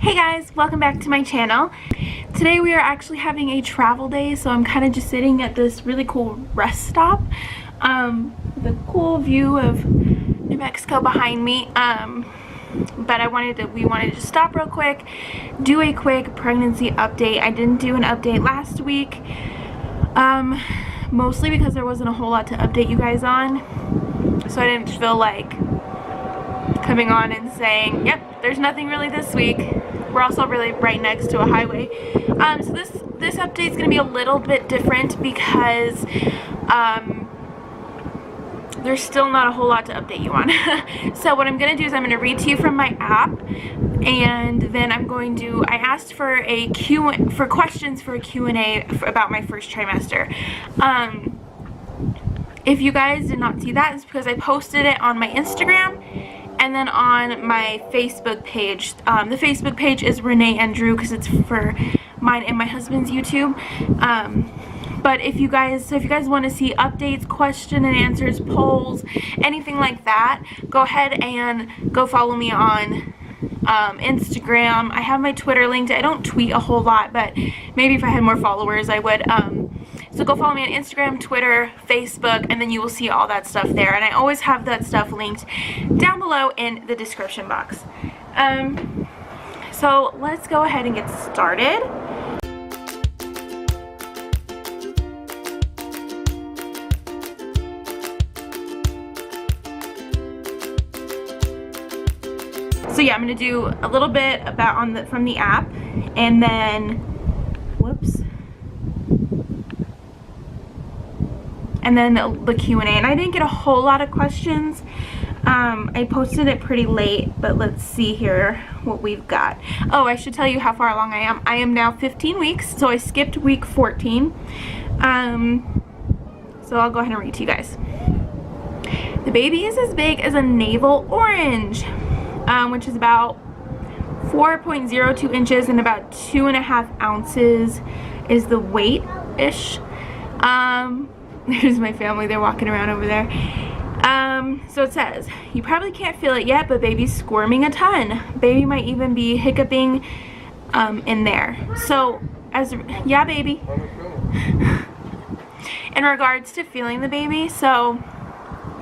Hey guys, welcome back to my channel. Today we are actually having a travel day, so I'm kind of just sitting at this really cool rest stop with a cool view of New Mexico behind me. But we wanted to just stop real quick, do a quick pregnancy update. I didn't do an update last week, mostly because there wasn't a whole lot to update you guys on, so I didn't feel like coming on and saying, yep, there's nothing really this week. We're also really right next to a highway. So this update is going to be a little bit different because there's still not a whole lot to update you on. So what I'm going to do is I'm going to read to you from my app, and then I asked for questions for a Q&A about my first trimester. If you guys did not see that, it's because I posted it on my Instagram and then on my Facebook page. The Facebook page is Renee and Drew because it's for mine and my husband's YouTube. But if you guys want to see updates, question and answers, polls, anything like that, go ahead and go follow me on Instagram. I have my Twitter linked. I don't tweet a whole lot, but maybe if I had more followers I would. So go follow me on Instagram, Twitter, Facebook, and then you will see all that stuff there. And I always have that stuff linked down below in the description box. So let's go ahead and get started. So yeah, I'm going to do a little bit about from the app, and then, whoops. And then the Q&A, and I didn't get a whole lot of questions. I posted it pretty late, but let's see here what we've got. Oh, I should tell you how far along I am. I am now 15 weeks, so I skipped week 14. So I'll go ahead and read to you guys. The baby is as big as a navel orange, which is about 4.02 inches and about 2.5 ounces is the weight-ish. There's my family, they're walking around over there. So it says, you probably can't feel it yet, but baby's squirming a ton. Baby might even be hiccuping in there. So, yeah, baby. In regards to feeling the baby, so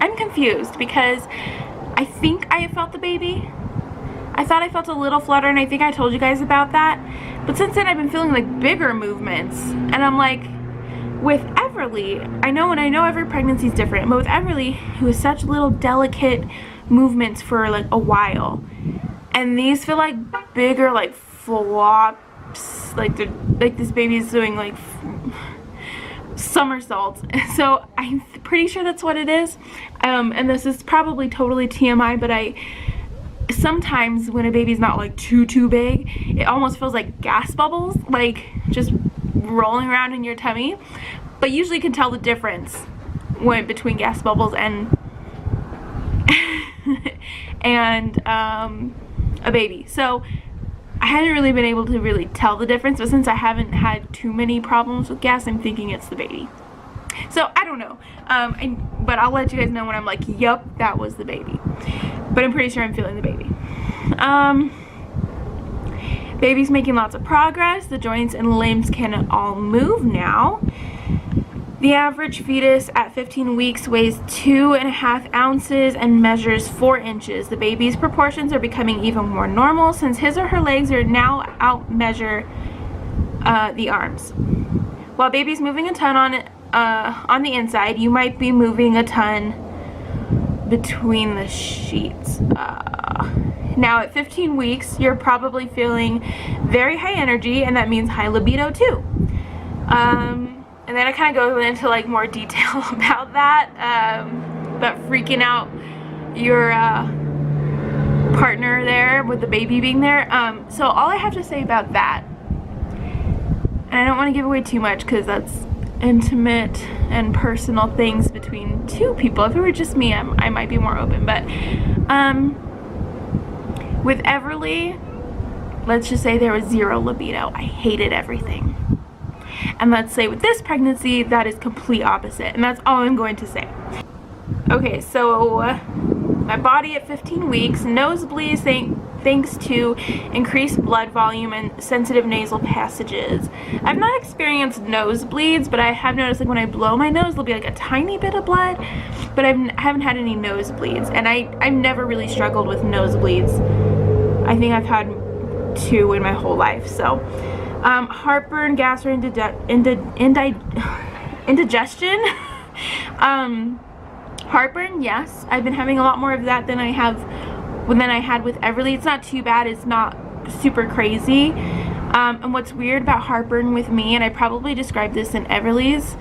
I'm confused because I think I have felt the baby. I thought I felt a little flutter, and I think I told you guys about that. But since then, I've been feeling like bigger movements, and I'm like, with Everly, I know every pregnancy is different, but with Everly, it was such little delicate movements for like a while, and these feel like bigger, like flops, like this baby's doing like somersaults. So I'm pretty sure that's what it is. And this is probably totally TMI, but sometimes when a baby's not like too big, it almost feels like gas bubbles, like just rolling around in your tummy. But usually you can tell the difference between gas bubbles and a baby. So I haven't really been able to really tell the difference, but since I haven't had too many problems with gas, I'm thinking it's the baby. So I don't know, but I'll let you guys know when I'm like, yup, that was the baby. But I'm pretty sure I'm feeling the baby. Baby's making lots of progress. The joints and limbs can all move now. The average fetus at 15 weeks weighs 2.5 ounces and measures 4 inches. The baby's proportions are becoming even more normal since his or her legs are now outmeasure the arms. While baby's moving a ton on the inside, you might be moving a ton between the sheets. Now at 15 weeks, you're probably feeling very high energy, and that means high libido too. And then I kind of go into like more detail about that, about freaking out your partner there with the baby being there. So all I have to say about that, and I don't want to give away too much because that's intimate and personal things between two people. If it were just me, I might be more open, but with Everly, let's just say there was zero libido. I hated everything. And let's say with this pregnancy, that is complete opposite, and that's all I'm going to say. Okay, so my body at 15 weeks, nosebleeds, thanks to increased blood volume and sensitive nasal passages. I've not experienced nosebleeds, but I have noticed like when I blow my nose, there'll be like a tiny bit of blood, but I haven't had any nosebleeds, and I've never really struggled with nosebleeds. I think I've had 2 in my whole life. So heartburn, gas, or indigestion. Heartburn, yes, I've been having a lot more of that than I had with Everly. It's not too bad, it's not super crazy. And what's weird about heartburn with me, and I probably described this in Everly's,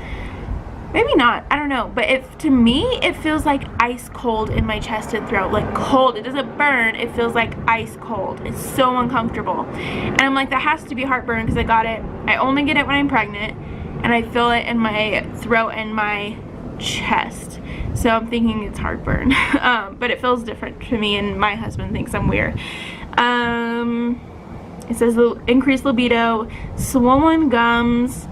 maybe not, I don't know, but to me it feels like ice cold in my chest and throat, like cold. It doesn't burn, it feels like ice cold. It's so uncomfortable, and I'm like, that has to be heartburn because I only get it when I'm pregnant, and I feel it in my throat and my chest, so I'm thinking it's heartburn. But it feels different to me, and my husband thinks I'm weird. It says increased libido, swollen gums,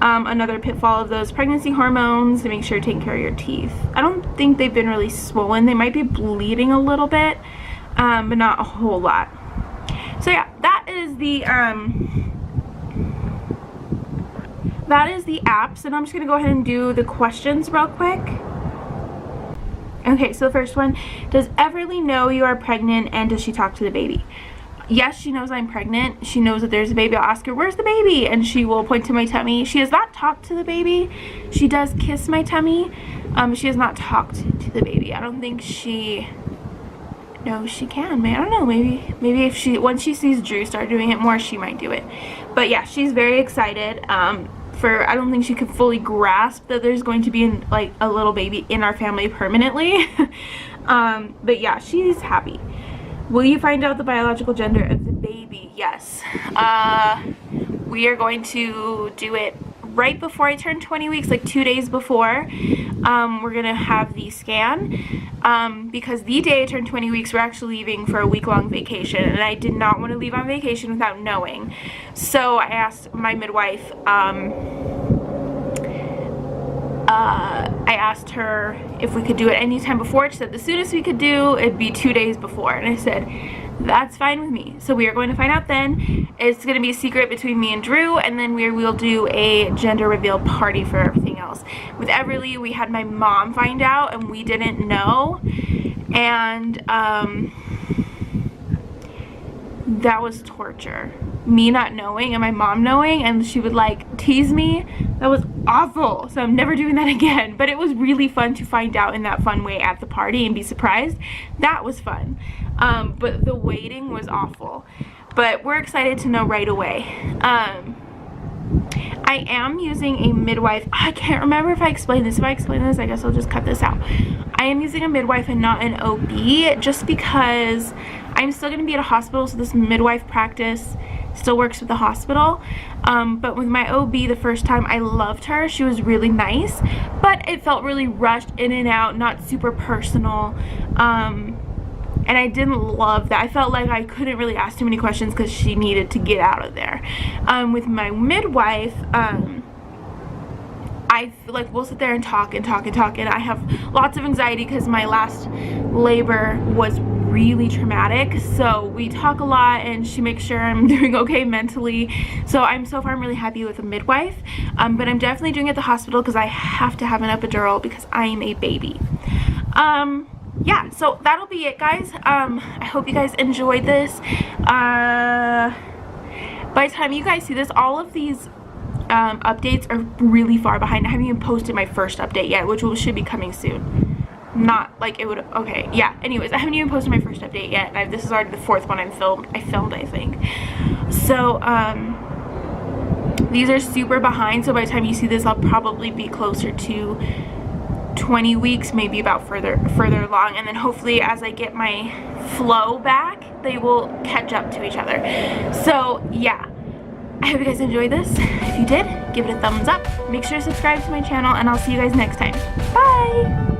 another pitfall of those pregnancy hormones, to make sure you're taking care of your teeth. I don't think they've been really swollen. They might be bleeding a little bit, but not a whole lot. So yeah, that is the apps, and I'm just gonna go ahead and do the questions real quick. Okay, so the first one, does Everly know you are pregnant, and does she talk to the baby? Yes, she knows I'm pregnant. She knows that there's a baby. I'll ask her, where's the baby? And she will point to my tummy. She has not talked to the baby. She does kiss my tummy. She has not talked to the baby. I don't think she knows she can. I don't know, maybe if once she sees Drew start doing it more, she might do it. But yeah, she's very excited. I don't think she could fully grasp that there's going to be like a little baby in our family permanently. But yeah, she's happy. Will you find out the biological gender of the baby? Yes. We are going to do it right before I turn 20 weeks, like 2 days before. We're gonna have the scan, because the day I turn 20 weeks, we're actually leaving for a week-long vacation, and I did not want to leave on vacation without knowing. So I asked my midwife, I asked her if we could do it anytime before. She said the soonest we could do it'd be 2 days before, and I said that's fine with me. So we are going to find out then. It's going to be a secret between me and Drew, and then we'll do a gender reveal party for everything else. With Everly, we had my mom find out, and we didn't know, and that was torture. Me not knowing and my mom knowing, and she would like tease me. That was awful, so I'm never doing that again. But it was really fun to find out in that fun way at the party and be surprised. That was fun. But the waiting was awful, but we're excited to know right away. I am using a midwife. I can't remember if I explained this. If I explained this, I guess I'll just cut this out. I am using a midwife and not an OB, just because I'm still going to be at a hospital, so this midwife practice still works with the hospital. But with my OB the first time, I loved her. She was really nice, but it felt really rushed, in and out, not super personal. And I didn't love that. I felt like I couldn't really ask too many questions because she needed to get out of there. With my midwife, I feel like we'll sit there and talk and talk and talk, and I have lots of anxiety because my last labor was really traumatic, so we talk a lot, and she makes sure I'm doing okay mentally. So so far I'm really happy with a midwife, but I'm definitely doing it at the hospital because I have to have an epidural because I am a baby. Yeah, so that'll be it, guys. I hope you guys enjoyed this. By the time you guys see this, all of these updates are really far behind. I haven't even posted my first update yet, which should be coming soon. Not like it would, okay, yeah. Anyways, I haven't even posted my first update yet, and this is already the 4th one I filmed, I think. So, these are super behind, so by the time you see this, I'll probably be closer to 20 weeks, maybe about further along, and then hopefully as I get my flow back, they will catch up to each other. So, yeah. I hope you guys enjoyed this. If you did, give it a thumbs up. Make sure to subscribe to my channel, and I'll see you guys next time. Bye!